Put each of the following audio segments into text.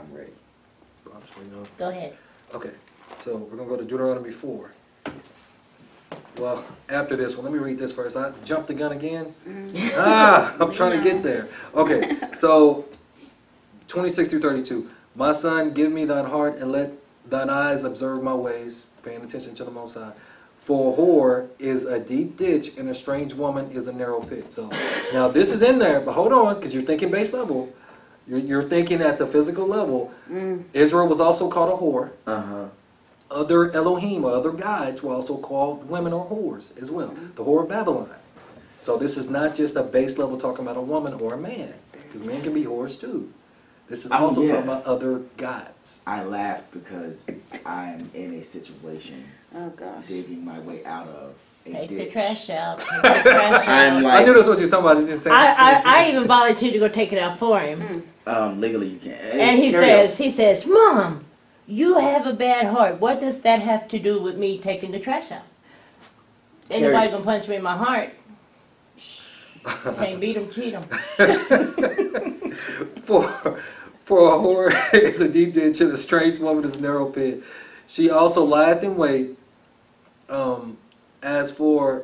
I'm ready. I'm just waiting on. Go ahead. Okay, so we're gonna go to Deuteronomy 4. Well, after this one, let me read this first. I jumped the gun again. I'm trying to get there. Okay, so 26 through 32. My son, give me thine heart and let thine eyes observe my ways, paying attention to the Most High. For a whore is a deep ditch and a strange woman is a narrow pit. So now this is in there, but hold on, because you're thinking base level. You're thinking at the physical level. Israel was also called a whore. Other Elohim or other gods were also called women or whores as well. The whore of Babylon. So this is not just a base level talking about a woman or a man, because men can be whores too. This is also talking about other gods. I laugh because I'm in a situation digging my way out of a Take ditch. the trash out. Take the trash I'm out. like, I knew that's what you were talking about. It's insane. I even volunteered to go take it out for him. legally you can't. And he says, Mom, you have a bad heart. What does that have to do with me taking the trash out? Ain't nobody gonna punch me in my heart. Can't beat him, cheat him. For a whore is a deep ditch and a strange woman is a narrow pit. She also lieth in wait. As for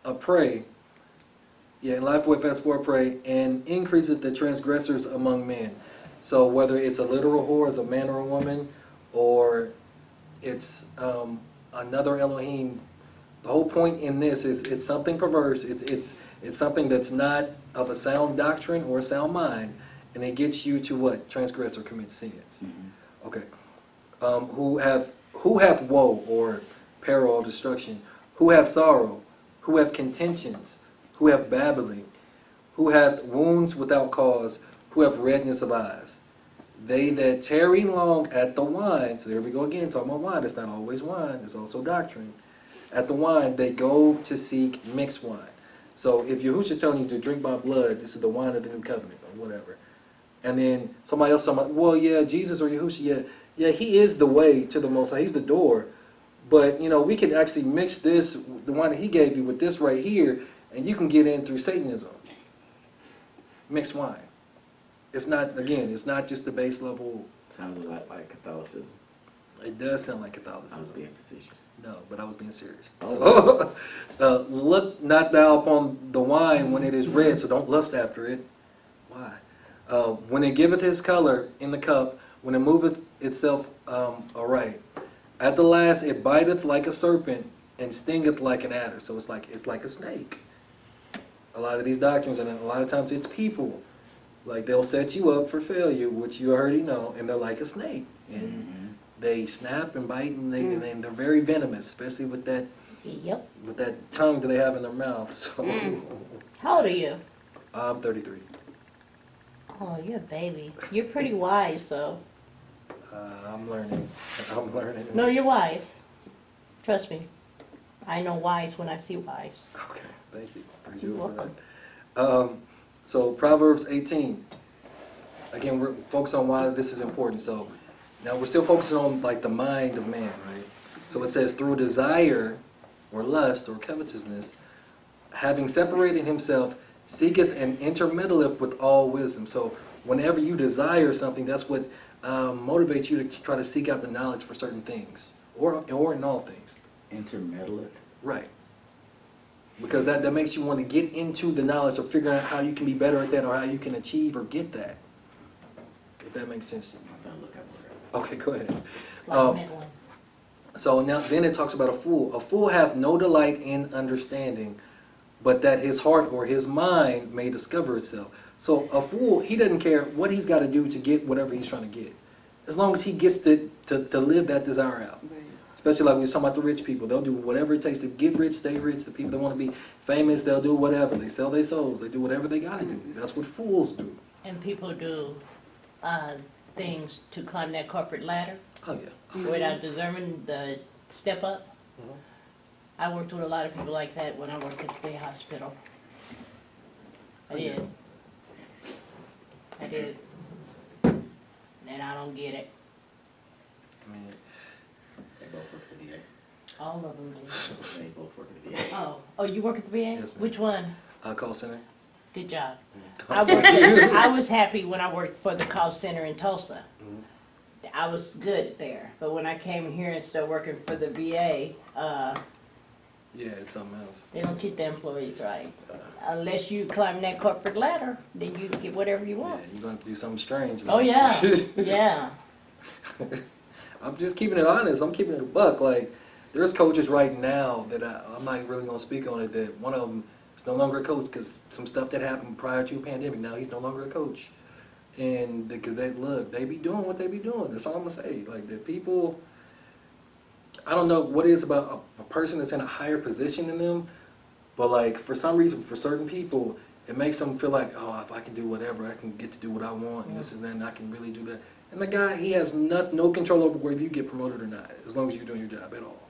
a prey, life wait as for a prey, and increaseth the transgressors among men. So whether it's a literal whore as a man or a woman, or it's another Elohim, the whole point in this is it's something perverse. It's something that's not of a sound doctrine or a sound mind, and it gets you to what? Transgress or commit sins. Okay. Who have woe or peril or destruction, who have sorrow, who have contentions, who have babbling, who have wounds without cause, who have redness of eyes. They that tarry long at the wine, so there we go again, talking about wine, it's not always wine, it's also doctrine. At the wine, they go to seek mixed wine. So if Yahusha telling you to drink my blood, this is the wine of the new covenant, or whatever. And then somebody else talking about, well, yeah, Jesus or Yahusha, yeah, he is the way to the Most High, he's the door. But, we can actually mix this, the wine that he gave you, with this right here, and you can get in through Satanism. Mixed wine. It's not, again, it's not just the base level. Sounds a lot like Catholicism. It does sound like Catholicism. I was being facetious. No, but I was being serious. So, look not thou upon the wine when it is red, so don't lust after it. Why? When it giveth his color in the cup, when it moveth itself aright. At the last it biteth like a serpent and stingeth like an adder. So it's like a snake. A lot of these doctrines, and a lot of times it's people. Like they'll set you up for failure, which you already know, and they're like a snake. And they snap and bite, and they're very venomous, especially with that with that tongue that they have in their mouth. So How old are you? I'm 33. Oh, you're a baby. You're pretty wise, though. I'm learning. No, you're wise. Trust me. I know wise when I see wise. Okay, thank you. Praise You're you for welcome. that. So Proverbs 18. Again, we're focused on why this is important. So now we're still focusing on like the mind of man, right? So it says, through desire or lust or covetousness, having separated himself, seeketh and intermeddleth with all wisdom. So whenever you desire something, that's what motivates you to try to seek out the knowledge for certain things, or in all things. Intermeddleth? Right. Because that makes you want to get into the knowledge of figuring out how you can be better at that or how you can achieve or get that. If that makes sense to you. I'm gonna look at word. Okay, go ahead. Like meddling. So now then it talks about a fool. A fool hath no delight in understanding, but that his heart or his mind may discover itself. So a fool, he doesn't care what he's got to do to get whatever he's trying to get. As long as he gets to live that desire out. Right. Especially like we was talking about the rich people. They'll do whatever it takes to get rich, stay rich. The people that want to be famous, they'll do whatever. They sell their souls. They do whatever they got to do. That's what fools do. And people do things to climb that corporate ladder Oh, yeah. without deserving the step up. Mhm. I worked with a lot of people like that when I worked at the hospital. I did. I did. And I don't get it. I mean, They both work at the VA. All of them do. They both work at the VA. Oh, you work at the VA? Yes, ma'am. Which one? call center. Good job. I was happy when I worked for the call center in Tulsa. I was good there. But when I came here and started working for the VA, Yeah, it's something else. they don't treat the employees right. Unless you climb that corporate ladder, then you get whatever you Yeah, want. you're going to have to do something strange. Oh, yeah. Yeah. I'm just keeping it honest. I'm keeping it a buck. Like, there's coaches right now that I'm not really going to speak on it, that one of them is no longer a coach because some stuff that happened prior to a pandemic. Now he's no longer a coach. And because they be doing what they be doing. That's all I'm going to say. Like, the people, I don't know what it is about a person that's in a higher position than them, but like, for some reason, for certain people, it makes them feel like, oh, if I can do whatever, I can get to do what I want, and this and that, and I can really do that. And the guy, he has no control over whether you get promoted or not, as long as you're doing your job at all.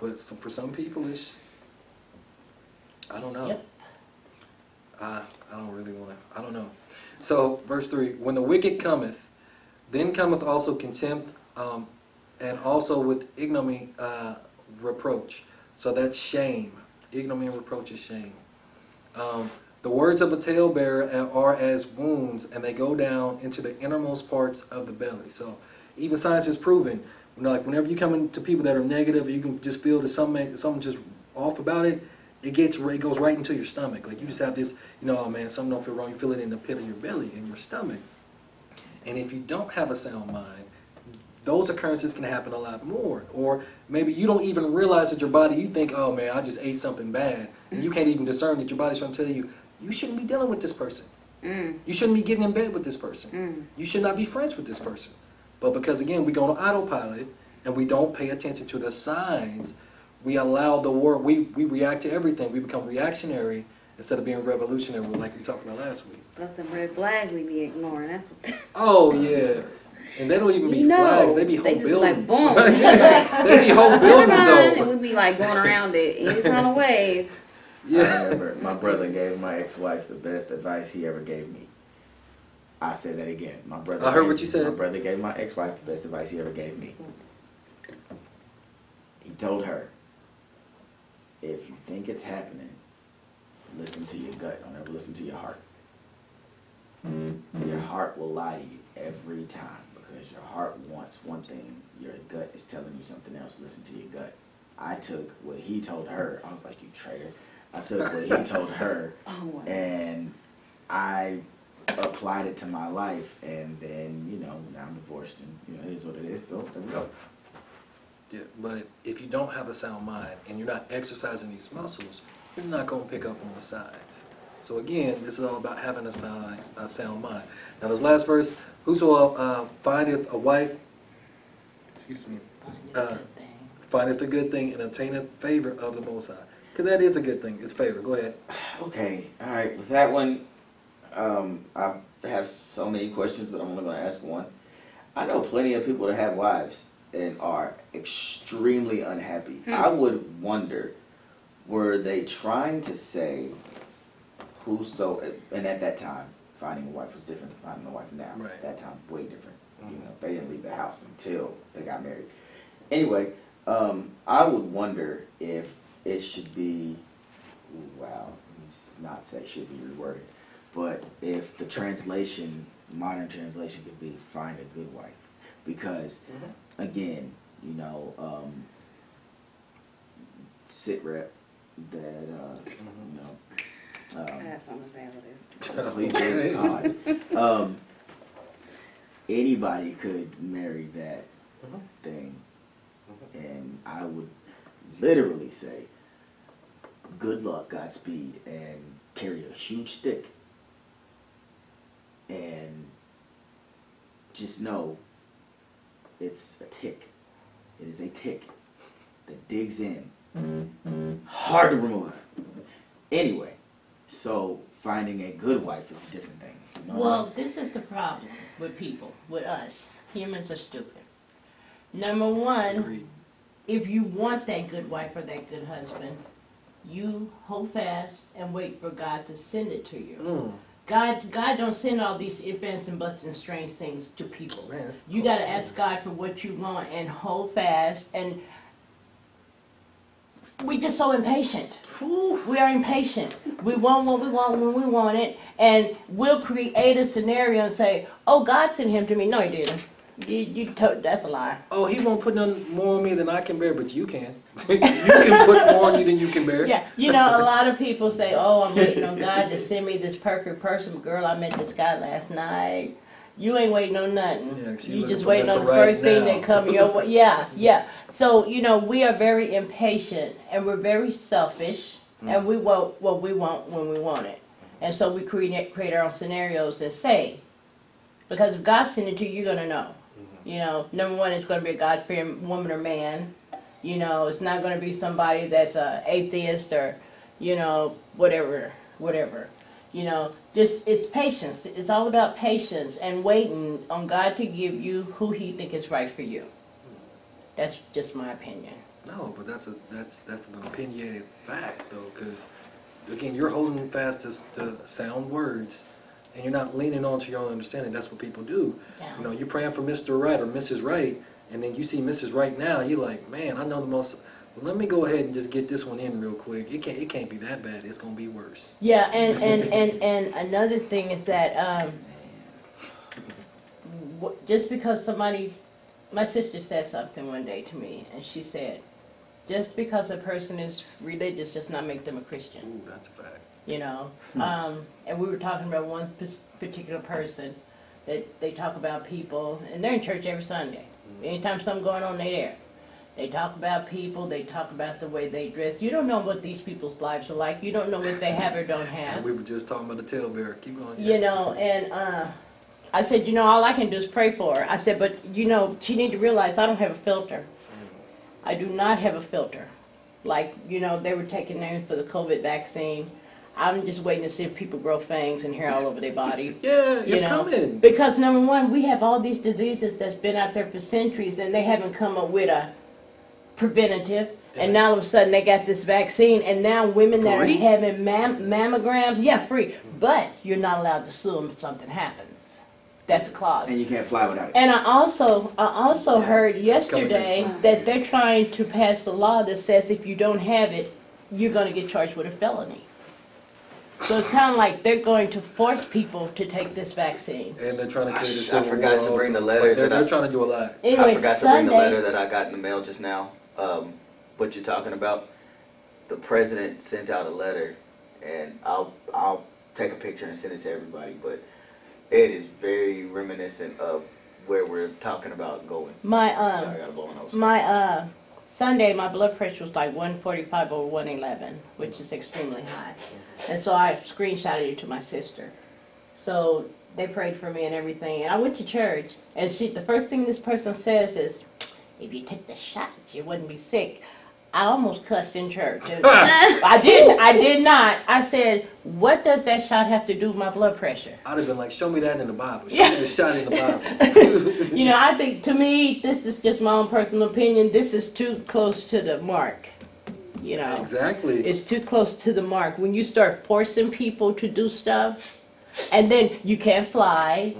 But for some people, it's, I don't know. Yep. I don't really want to, I don't know. So, verse 3, when the wicked cometh, then cometh also contempt, and also with ignominy, reproach. So that's shame. Ignominy and reproach is shame. The words of a talebearer are as wounds, and they go down into the innermost parts of the belly. So even science has proven, like whenever you come into people that are negative, you can just feel that something just off about it. It goes right into your stomach. Like you just have this, oh man, something don't feel wrong. You feel it in the pit of your belly, in your stomach. And if you don't have a sound mind, those occurrences can happen a lot more. Or maybe you don't even realize that your body, you think, oh man, I just ate something bad. And you can't even discern that your body's trying to tell you, you shouldn't be dealing with this person. You shouldn't be getting in bed with this person. You should not be friends with this person. But because again, we go on autopilot and we don't pay attention to the signs, we allow the world, we react to everything. We become reactionary instead of being revolutionary like we talked about last week. That's some red flags we be ignoring. That's what. Oh yeah. And they don't even be flags, they be whole just buildings. Like, boom. They be whole buildings And though. we be like going around it any kind of ways. I remember my brother gave my ex-wife the best advice he ever gave me. I say that again. I heard what you said. My brother gave my ex-wife the best advice he ever gave me. He told her, if you think it's happening, listen to your gut. Don't ever listen to your heart. Your heart will lie to you every time because your heart wants one thing. Your gut is telling you something else. Listen to your gut. I took what he told her. I was like, you traitor. I took what he told her and I applied it to my life, and then, now I'm divorced, and, it is what it is, so there we go. Yeah, but if you don't have a sound mind and you're not exercising these muscles, you're not going to pick up on the signs. So again, this is all about having a sound mind. Now this last verse, whoso findeth a wife, findeth a good thing and obtaineth favor of the Most High. Because that is a good thing. It's favor. Go ahead. Okay, all right. With that one, I have so many questions, but I'm only going to ask one. I know plenty of people that have wives and are extremely unhappy. I would wonder, were they trying to say and at that time, finding a wife was different than finding a wife now. Right. At that time, way different. They didn't leave the house until they got married. Anyway, I would wonder if it should be, not say should be reworded, but if the modern translation could be find a good wife. Because, again, sit rep that, I have something to say about this. please, God. Anybody could marry that thing. And I would literally say, good luck, Godspeed, and carry a huge stick. And just know it's a tick. It is a tick that digs in. Hard to remove. Anyway, so finding a good wife is a different thing. Well, this is the problem with people, with us. Humans are stupid. Number one, Agreed. if you want that good wife or that good husband, you hold fast and wait for God to send it to you. God don't send all these ifs, ands, and buts and strange things to people. Man, You got to ask God for what you want and hold fast. And we just so impatient. We are impatient. We want what we want when we want it, and we'll create a scenario and say, "Oh, God sent him to me." No, he didn't. That's a lie. Oh, he won't put none more on me than I can bear, but you can. You can put more on you than you can bear. Yeah, you know, a lot of people say, "Oh, I'm waiting on God to send me this perfect person." Girl, I met this guy last night. You ain't waiting on nothing. Yeah, 'cause you You looking just for waiting Mr. on the Right first thing now. that come your way. Yeah, yeah. So, you know, we are very impatient and we're very selfish and we want what we want when we want it. And so we create our own scenarios and say, because if God sent it to you, you're going to know. You know, number one, it's going to be a God-fearing woman or man. You know, it's not going to be somebody that's a atheist or, you know, whatever. You know, just it's patience. It's all about patience and waiting on God to give you who He think is right for you. That's just my opinion. No, but that's an opinionated fact, though, because again, you're holding fast to sound words, and you're not leaning onto your own understanding. That's what people do. Yeah. You know, you're praying for Mr. Right or Mrs. Right, and then you see Mrs. Right now. You're like, man, I know the most. Well, let me go ahead and just get this one in real quick. It can't be that bad. It's gonna be worse. Yeah, and another thing is that just because my sister said something one day to me, and she said, just because a person is religious does not make them a Christian. Ooh, that's a fact. You know, and we were talking about one particular person that they talk about people, and they're in church every Sunday. Anytime something going on, they're there. They talk about people, they talk about the way they dress. You don't know what these people's lives are like. You don't know what they have or don't have. And we were just talking about the tailbearer. Keep going. You know, and I said, you know, all I can do is pray for her. I said, but, you know, she need to realize I don't have a filter. I do not have a filter. Like, you know, they were taking names for the COVID vaccine. I'm just waiting to see if people grow fangs and hair all over their body. Yeah, it's You know, coming. because number one, we have all these diseases that's been out there for centuries, and they haven't come up with a preventative. And now all of a sudden they got this vaccine, and now women that Free? are having mammograms, yeah, free. But you're not allowed to sue them if something happens. That's the clause. And you can't fly without it. And I also heard coming yesterday next month. that they're trying to pass a law that says if you don't have it, you're going to get charged with a felony. So it's kind of like they're going to force people to take this vaccine. And they're trying to create a I civil forgot war to bring also. the letter Like, they're that I- trying to do a lot. Anyway, I forgot to bring the letter Sunday, that I got in the mail just now. What you're talking about? The president sent out a letter, and I'll take a picture and send it to everybody. But it is very reminiscent of where we're talking about going. my Sorry, I got a blown nose. Sunday, my blood pressure was like 145 over 111, which is extremely high. And so I screenshotted it to my sister. So they prayed for me and everything. And I went to church, and the first thing this person says is, if you took the shot, you wouldn't be sick. I almost cussed in church. I did not. I said, what does that shot have to do with my blood pressure? I'd have been like, show me that in the Bible. Show me the shot in the Bible. You know, I think, to me, this is just my own personal opinion. This is too close to the mark. You know, Exactly. it's too close to the mark. When you start forcing people to do stuff, and then you can't fly,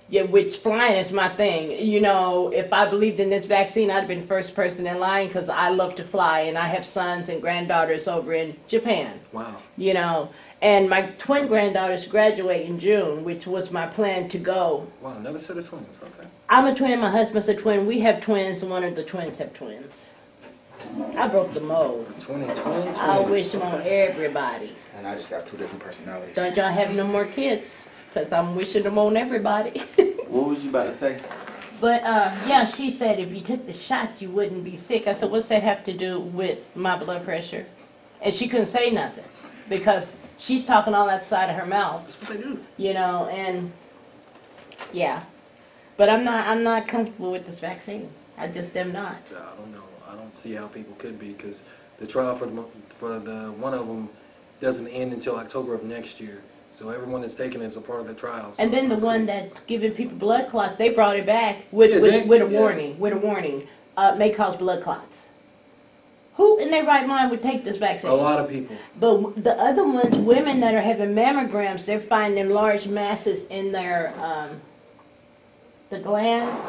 yeah, which flying is my thing. You know, if I believed in this vaccine, I'd have been the first person in line because I love to fly, and I have sons and granddaughters over in Japan. Wow. You know, and my twin granddaughters graduate in June, which was my plan to go. Wow, never said of twins. Okay. I'm a twin, my husband's a twin, we have twins, and one of the twins have twins. I broke the mold. 2020. I wish them on everybody. And I just got two different personalities. Don't y'all have no more kids, because I'm wishing them on everybody. What was you about to say? But, yeah, she said if you took the shot, you wouldn't be sick. I said, what's that have to do with my blood pressure? And she couldn't say nothing, because she's talking all outside of her mouth, That's what they do. you know, and, yeah. But I'm not comfortable with this vaccine. I just am not. I don't know. I don't see how people could be, because the trial for the one of them doesn't end until October of next year. So everyone that's taken it is a part of the trial. So And then the one that's giving people blood clots, they brought it back with a warning, may cause blood clots. Who in their right mind would take this vaccine? A lot of people. But the other ones, women that are having mammograms, they're finding large masses in their, the glands.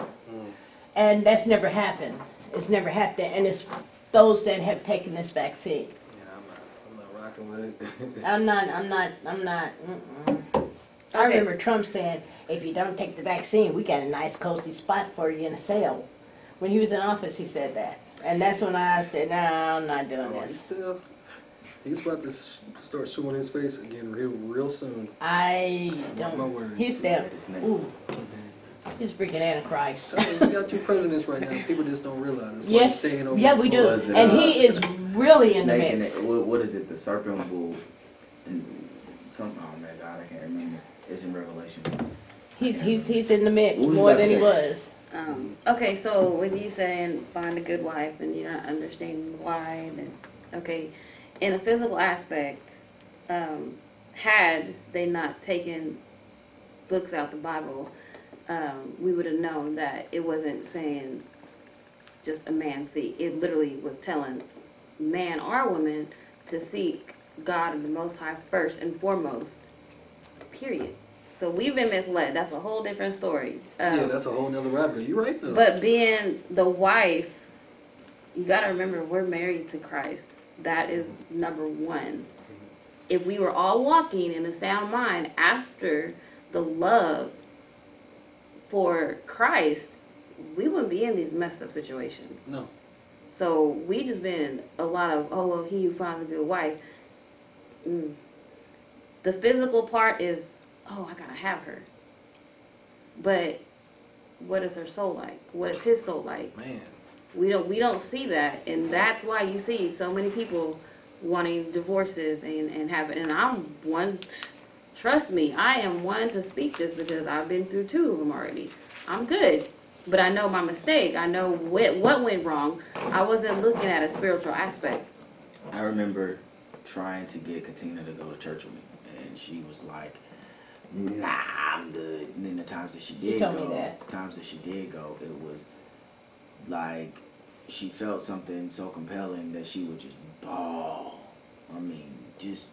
And that's never happened. It's never happened. And it's those that have taken this vaccine. Yeah, I'm not rocking with it. I'm not, mm-mm. I remember Trump saying, if you don't take the vaccine, we got a nice cozy spot for you in a cell. When he was in office, he said that. And that's when I said, no, I'm not doing this. He's about to start showing his face again real soon. I Mark my don't, words. he's there. His name. Ooh, he's freaking Antichrist. So, we got two presidents right now. People just don't realize. That's why Yes, he's staying over yeah, we do. Was it, And he is really in the Snake mix. what is it? The serpent will. Some, oh my God, I can't remember. It's in Revelation. He's in the mix What was you more about to than he say? was. Okay, so with you saying find a good wife and you're not understanding why, then, okay, in a physical aspect, had they not taken books out the Bible, we would have known that it wasn't saying just a man seek. It literally was telling man or woman to seek God and the Most High first and foremost, period. So we've been misled. That's a whole different story. Yeah, that's a whole nother rabbit hole. You're right, though. But being the wife, you gotta remember we're married to Christ. That is number one. If we were all walking in a sound mind after the love for Christ, we wouldn't be in these messed up situations. No. So we just been a lot of, oh, well, he who finds a good wife. The physical part is, oh, I gotta have her. But what is her soul like? What is his soul like? Man. We don't see that, and that's why you see so many people wanting divorces and having. And I'm one. Trust me, I am one to speak this because I've been through 2 of them already. I'm good, but I know my mistake. I know what went wrong. I wasn't looking at a spiritual aspect. I remember trying to get Katina to go to church with me, and she was like, "Nah, I'm good." And then the times that she did told go, me that. it was like she felt something so compelling that she would just bawl. I mean, just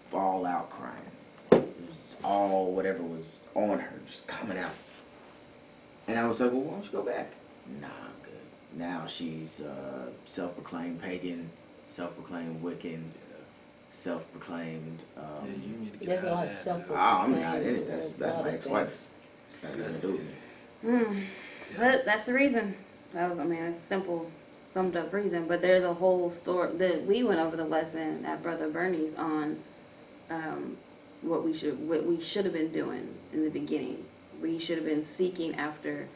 fall out crying. It was all whatever was on her just coming out. And I was like, well, why don't you go back? Nah, I'm good. Now she's self-proclaimed pagan, self-proclaimed Wiccan, self-proclaimed. Yeah, you need to get There's a out lot of of that. self- dude. I'm not in it. That's my ex-wife. It's not nothing to do with me. But that's the reason. It's a simple, summed up reason. But there's a whole story that we went over the lesson at Brother Bernie's on what we should have been doing in the beginning. We should have been seeking after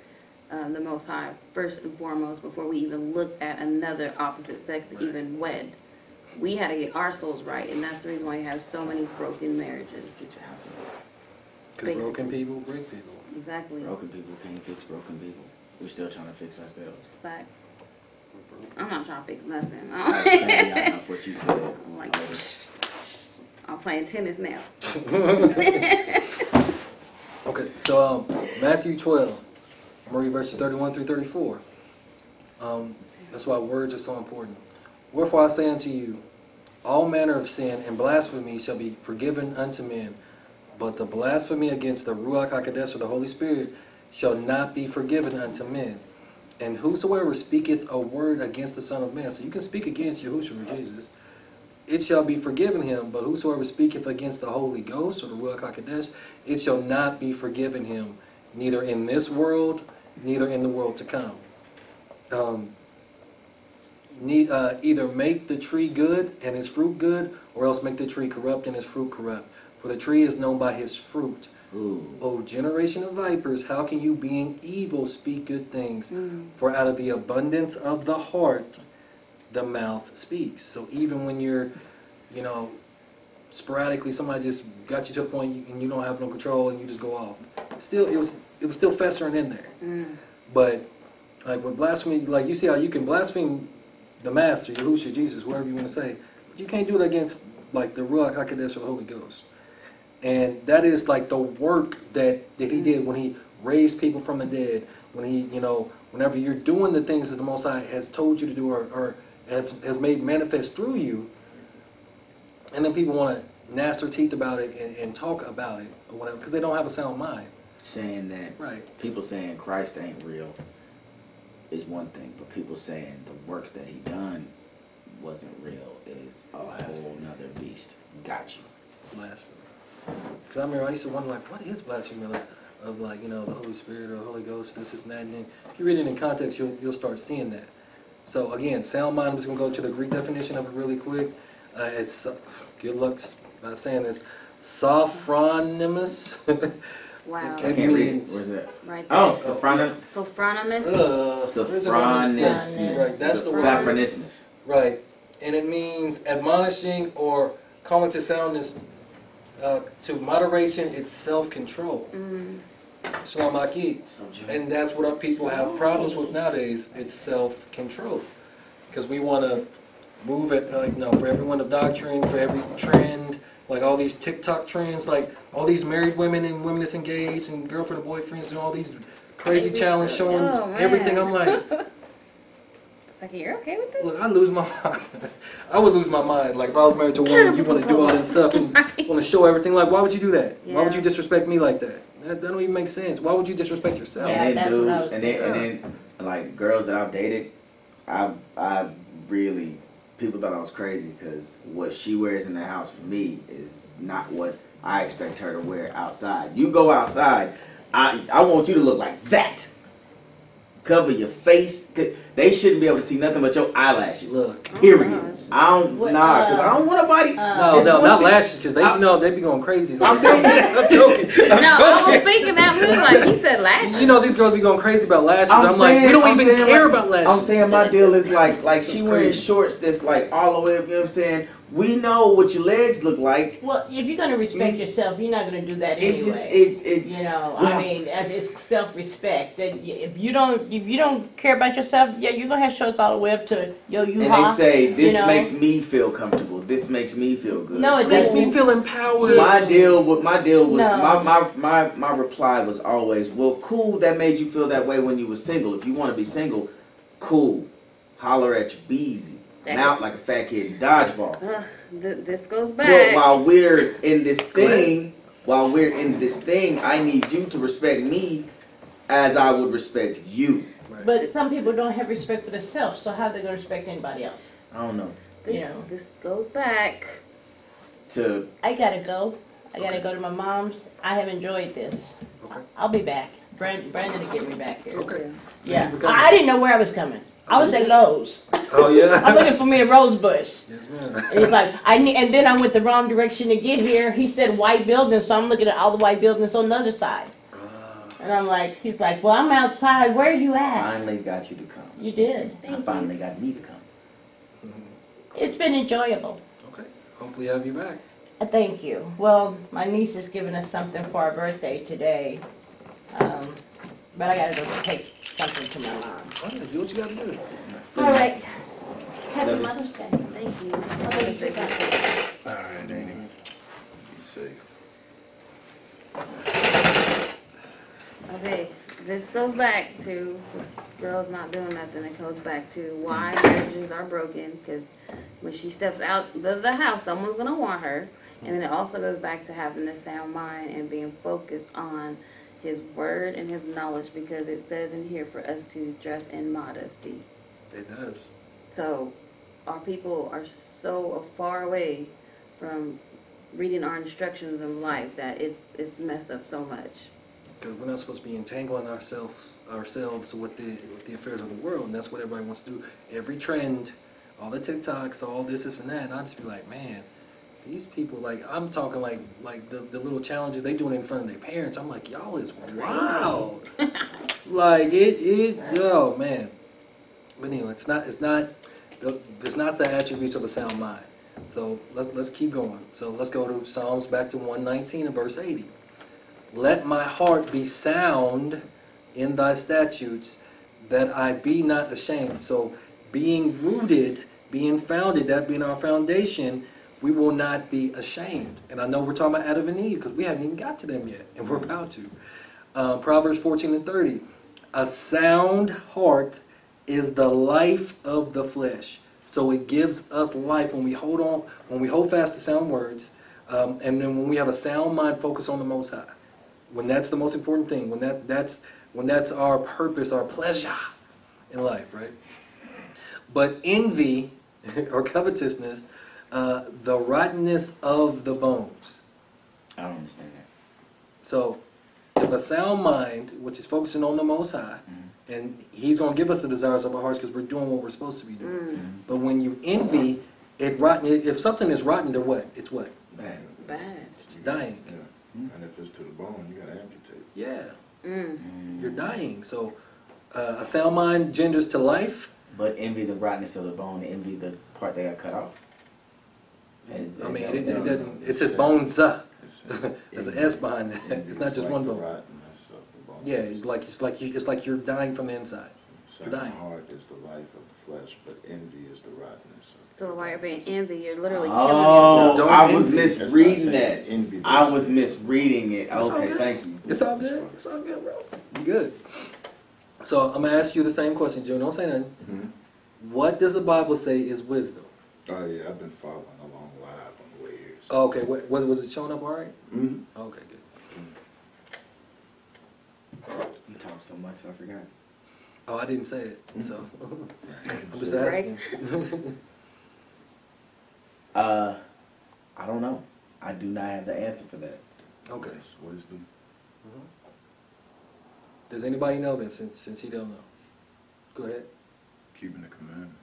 the Most High first and foremost before we even looked at another opposite sex to even wed. We had to get our souls right, and that's the reason why you have so many broken marriages. Get your house in order. Because broken people break people. Exactly. Broken people can't fix broken people. We're still trying to fix ourselves. Facts. I'm not trying to fix nothing. I understand off what you said. I'm like, I'm playing tennis now. Okay, so Matthew 12, I'm going to read verses 31 through 34. That's why words are so important. Wherefore I say unto you, all manner of sin and blasphemy shall be forgiven unto men, but the blasphemy against the Ruach HaKodesh, or the Holy Spirit, shall not be forgiven unto men. And whosoever speaketh a word against the Son of Man, so you can speak against Yahushua or Jesus, it shall be forgiven him, but whosoever speaketh against the Holy Ghost, or the Ruach HaKodesh, it shall not be forgiven him, neither in this world, neither in the world to come. Either make the tree good and its fruit good, or else make the tree corrupt and its fruit corrupt. For the tree is known by his fruit. Ooh. O generation of vipers, how can you, being evil, speak good things? For out of the abundance of the heart, the mouth speaks. So even when you're, sporadically somebody just got you to a point and you don't have no control and you just go off, still it was still festering in there. But like with blasphemy, like you see how you can blaspheme the Master, Yahushua, Jesus, whatever you want to say, but you can't do it against like the Ruach HaKodesh or the Holy Ghost. And that is like the work that he did when he raised people from the dead, when he, whenever you're doing the things that the Most High has told you to do or has made manifest through you, and then people want to gnash their teeth about it and talk about it or whatever because they don't have a sound mind. Saying that, Right. people saying Christ ain't real is one thing, but people saying the works that he done wasn't real is a whole nother beast. Got you. Blasphemy. Because I remember I used to wonder, like, what is blasphemy? Like, of like, you know, the Holy Spirit or Holy Ghost, this and that. And then if you read it in context, you'll start seeing that. So again, sound mind, I'm just going to go to the Greek definition of it really quick. It's, good luck saying this, sophronimus. Wow. I can't read it. Where's that? Right there. Oh, Sophronimus. Sophronimus. Sophronimus. Right, that's the word. Sophronimus. Right. And it means admonishing or calling to soundness, to moderation, it's self-control. Shalom Aki. And that's what our people have problems with nowadays. It's self-control. Because we want to move at, like, you know, for every wind of doctrine, for every trend, like all these TikTok trends, like all these married women and women that's engaged and girlfriend and boyfriends and all these crazy challenges showing everything. I'm like, it's like, you're okay with this? look, I lose my mind. I would lose my mind. Like if I was married to a woman, you want to do all that stuff and want to show everything. Like, why would you do that? Why would you disrespect me like that? That don't even make sense. Why would you disrespect yourself? Yeah, And then that's what I dudes, was and then like girls that I've dated, I really, people thought I was crazy because what she wears in the house for me is not what I expect her to wear outside. You go outside, I want you to look like that. Cover your face. They shouldn't be able to see nothing but your eyelashes. Look. Period. gosh. I don't, What, because I don't want nobody. No, It's no, one not thing- lashes, because they, you know, they be going crazy. I'm I'm joking. I'm No, I was joking. thinking that me, like, he said lashes. You know, these girls be going crazy about lashes. I'm like, we don't even care about lashes. I'm saying my deal is like This she is wearing crazy. shorts that's like all the way up, you know what I'm saying? We know what your legs look like. Well, if you're gonna respect yourself, you're not gonna do that It anyway. just, You know, Yeah. I mean, it's self-respect. That if you don't care about yourself, yeah, you're gonna have shorts all the way up to your and U-Haul. they say, this you know? makes me feel comfortable. This makes me feel good. No, it It makes doesn't. me feel empowered. My deal was, No. my reply was always, well, cool, that made you feel that way when you were single. If you want to be single, cool. Holler at your beezy. Mount like a fat kid in dodgeball. This goes But back. while we're in this thing, I need you to respect me as I would respect you. But some people don't have respect for themselves, so how are they gonna respect anybody else? I don't know. This goes back. To I gotta go. I gotta go to my mom's. I have enjoyed this. Okay. I'll be back. Brandon will get me back here. Okay. Yeah. Thank you for coming. I didn't know where I was coming. I was at Lowe's. Oh, yeah? I'm looking for me a rose bush. Yes, ma'am. And he's like, and then I went the wrong direction to get here. He said white buildings, so I'm looking at all the white buildings on the other side. And I'm like, he's like, well, I'm outside. Where are you at? finally got you to come. You did. I finally got me to come. It's been enjoyable. Okay. Hopefully I have you back. Thank you. Well, my niece is giving us something for our birthday today. But I gotta go take something to my mom. Oh, yeah, do what you gotta do. All right. Happy Love you. Mother's Day. Thank you. All right, Danny. Be safe. Okay, this goes back to girls not doing nothing. It goes back to why marriages are broken. Because when she steps out the house, someone's gonna want her. And then it also goes back to having a sound mind and being focused on His word and His knowledge. Because it says in here for us to dress in modesty. It does. So our people are so far away from reading our instructions in life that it's messed up so much. Because we're not supposed to be entangling ourselves with the affairs of the world, and that's what everybody wants to do. Every trend, all the TikToks, all this and that, and I just be like, man, these people, like, I'm talking like the little challenges they doing in front of their parents. I'm like, y'all is wild. Like yo, man. But anyway, it's not the attributes of a sound mind. So let's keep going. So let's go to Psalms back to 119 and verse 80. Let my heart be sound in thy statutes, that I be not ashamed. So being rooted, being founded, that being our foundation, we will not be ashamed. And I know we're talking about Adam and Eve because we haven't even got to them yet, and we're about to. Proverbs 14 and 30. A sound heart is the life of the flesh. So it gives us life when we hold fast to sound words, and then when we have a sound mind focused on the Most High. When that's the most important thing, when that's our purpose, our pleasure in life, right? But envy or covetousness, the rottenness of the bones. I don't understand that. So, if a sound mind, which is focusing on the Most High, and He's going to give us the desires of our hearts because we're doing what we're supposed to be doing. But when you envy, if something is rotten, they're what? It's what? Bad. Bad. It's dying. Yeah. And if it's to the bone, you gotta amputate. Yeah. You're dying. So, a sound mind genders to life. But envy the rottenness of the bone, envy the part that got cut off. I mean, it doesn't. It says bones. There's an S behind that. It's not just one The bone. rottenness of the bone. Yeah, it's like you're dying from the inside. Second dying. heart is the life of the flesh, but envy is the rottenness. So while you're being envy, you're literally killing Oh, yourself. I was envy. misreading that. Envy. I was misreading it. It's all Okay, good. thank you. It's all good. It's all good, bro. You good. So I'm gonna ask you the same question, June. Don't say nothing. Mhm. What does the Bible say is wisdom? Oh yeah, I've been following along live on the way here. Oh, okay, what was it showing up all right? Mm-hmm. Okay, good. You talk so much, I forgot. Oh, I didn't say it, so I'm just Right. asking. I don't know. I do not have the answer for that. Okay. Wisdom. Does anybody know that since he don't know? Go ahead. Keeping the commandments.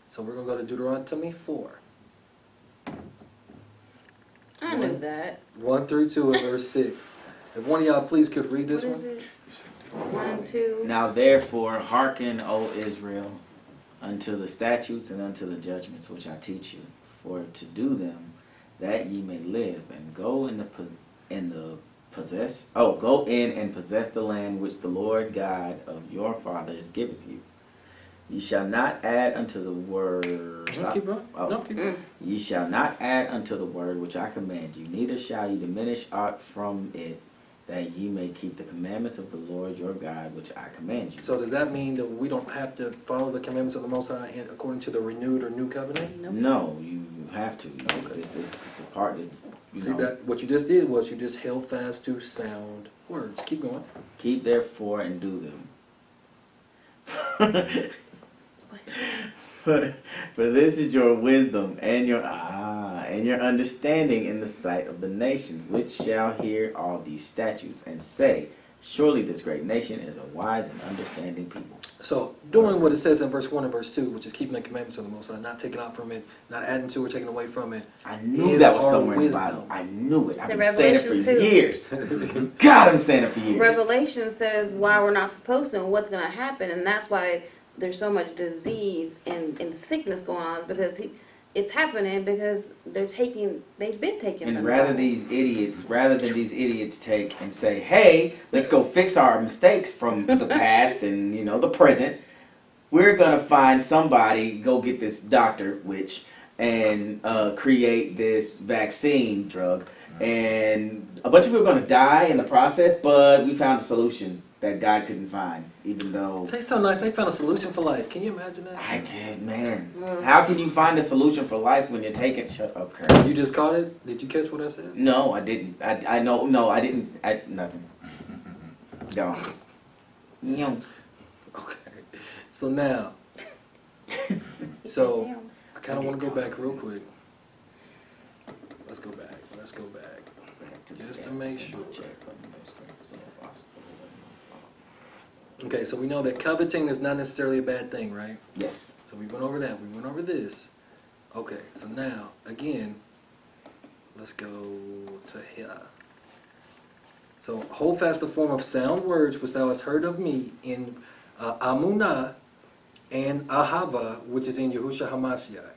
So we're gonna go to Deuteronomy 4. I knew that. 1-2 and verse 6. If one of y'all please could read this What one. is it? 1, 2. Now therefore hearken, O Israel, unto the statutes and unto the judgments which I teach you, for to do them, that ye may live, and go in and possess the land which the Lord God of your fathers giveth you. Ye shall not add unto the word. No, keep going. Oh. No, keep going. Ye shall not add unto the word which I command you, neither shall ye diminish aught from it, that ye may keep the commandments of the Lord your God, which I command you. So does that mean that we don't have to follow the commandments of the Most High according to the renewed or new covenant? Nope. No, you have to. Okay. It's a part. It's See that what you just did was you just held fast to sound words. Keep going. Keep therefore and do them. For this is your wisdom and your understanding in the sight of the nations, which shall hear all these statutes and say, surely this great nation is a wise and understanding people. So doing what it says in verse 1 and verse 2, which is keeping the commandments of the Most High, not taking out from it, not adding to or taking away from it. I knew Is that was our somewhere in the wisdom. Bible. I knew it. I've in been saying it for Revelations 2. years. God, I'm saying it for years. Revelation says why we're not supposed to and what's going to happen, and that's why there's so much disease and sickness going on, because it's happening because they've been taking And them. rather than these idiots take and say, hey, let's go fix our mistakes from the past and, the present, we're going to find somebody, go get this doctor, and create this vaccine drug. And a bunch of people are going to die in the process, but we found a solution that God couldn't find, even though... They so nice. They found a solution for life. Can you imagine that? I can't, man. How can you find a solution for life when you're taking... Shut up, Kurt. You just caught it? Did you catch what I said? No, I didn't. I know. No, I didn't. Nothing. Go. Okay. So now, I kind of want to go back real quick. Let's go back. Just to make sure. Okay, so we know that coveting is not necessarily a bad thing, right? Yes. So we went over that. We went over this. Okay, so now, again, let's go to here. So hold fast the form of sound words which thou hast heard of me in Amunah and Ahava, which is in Yahushua HaMashiach.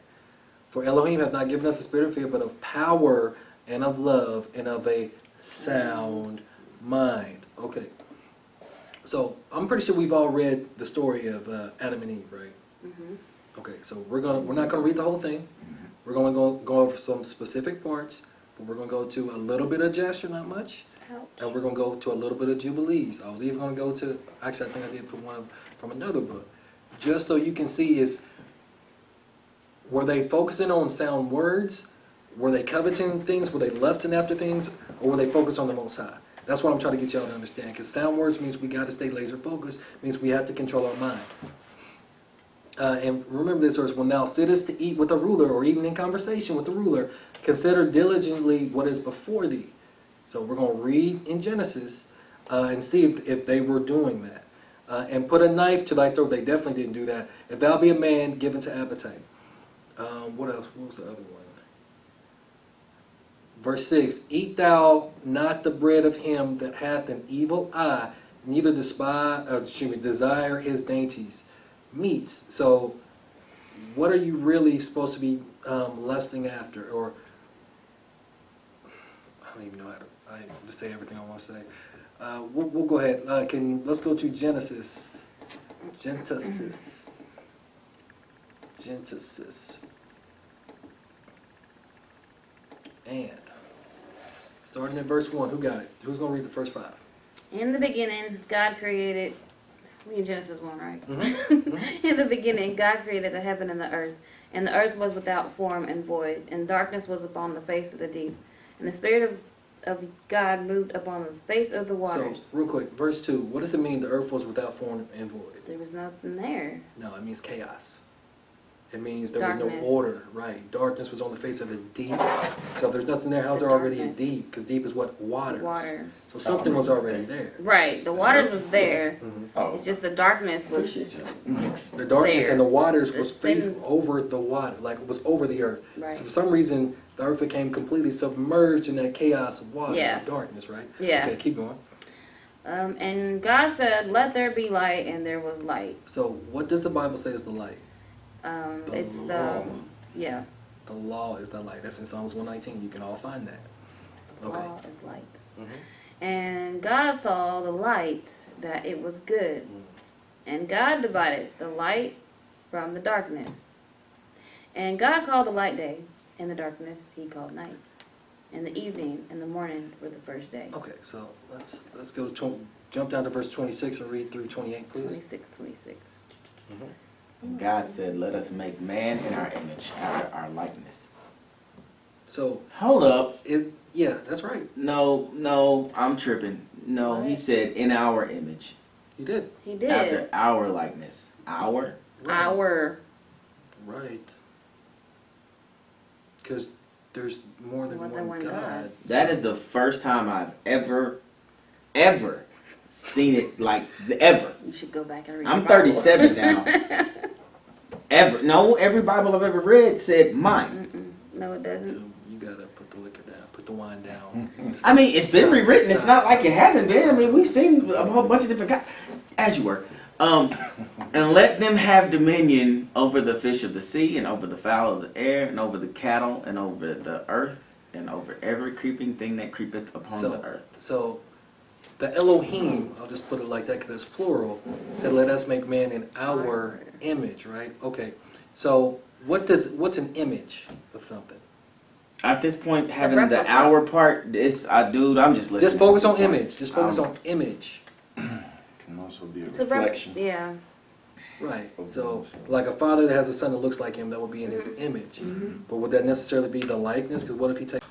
For Elohim hath not given us a spirit of fear, but of power and of love and of a sound mind. Okay. So I'm pretty sure we've all read the story of Adam and Eve, right? Mm-hmm. Okay, so we're not gonna read the whole thing. We're gonna go over some specific parts, but we're gonna go to a little bit of Jasher, not much, and we're gonna go to a little bit of Jubilees. I was even gonna go to, actually I think I did put one from another book, just so you can see were they focusing on sound words? Were they coveting things? Were they lusting after things? Or were they focused on the Most High? That's what I'm trying to get y'all to understand. Because sound words means we got to stay laser focused. Means we have to control our mind. And remember this verse, when thou sittest to eat with a ruler, or even in conversation with the ruler, consider diligently what is before thee. So we're going to read in Genesis and see if they were doing that. And put a knife to thy throat. They definitely didn't do that. If thou be a man given to appetite. What else? What was the other one? Verse 6, eat thou not the bread of him that hath an evil eye, neither desire his dainties. Meats. So what are you really supposed to be lusting after? Or I don't even know how to say everything I want to say. We'll go ahead. Let's go to Genesis. And starting at verse 1, who got it? Who's going to read the first 5? In the beginning, God created. We in Genesis 1, right? Mm-hmm. In the beginning, God created the heaven and the earth was without form and void, and darkness was upon the face of the deep, and the Spirit of God moved upon the face of the waters. So, real quick, verse 2, what does it mean the earth was without form and void? There was nothing there. No, it means chaos. It means there was no Darkness. order, right? Darkness was on the face of the deep. So if there's nothing there, how's there already a Darkness. deep? Because deep is what? Waters. Water. So something was already there. Right. The waters was there. Mhm. Oh, It's just the darkness was. appreciate you. Mixed. The darkness There. and the waters The was sin- facing over the water, like it was over the earth. Right. So for some reason, the earth became completely submerged in that chaos of water, Yeah. of darkness, right? Yeah. Okay, keep going. And God said, "Let there be light," and there was light. So what does the Bible say is the light? The It's law. yeah. The law is the light. That's in Psalms 119. You can all find that. Okay. Law is light. Mhm. And God saw the light that it was good. And God divided the light from the darkness. And God called the light day, and the darkness he called night. And the evening and the morning were the first day. Okay, so let's go to jump down to verse 26 and read through 28, please. 26. And God said, let us make man in our image, after our likeness. So Hold up. yeah, that's right. No, I'm tripping. No, he What? said in our image, You did. He did. after our likeness. Our? Our. Right. Because there's more than More one than one God. God. That is the first time I've ever seen it, like, ever. You should go back and read I'm the Bible. 37 now. Ever. No, every Bible I've ever read said mine. Mm-mm. No, it So doesn't. you gotta put the liquor down, put the wine down. I mean, it's been rewritten. It's not like it hasn't been. I mean, we've seen a whole bunch of different guys. As you were. And let them have dominion over the fish of the sea, and over the fowl of the air, and over the cattle, and over the earth, and over every creeping thing that creepeth upon the earth. So the Elohim, I'll just put it like that because it's plural, said, let us make man in our image, right? Okay. So what's an image of something? At this point, a having the replica. hour part, dude, I'm just listening. Just focus at on this point. image. Just focus on image. Can also be a It's a reflection. yeah. Right. So like a father that has a son that looks like him, that would be in his image. But would that necessarily be the likeness? Because what if he takes...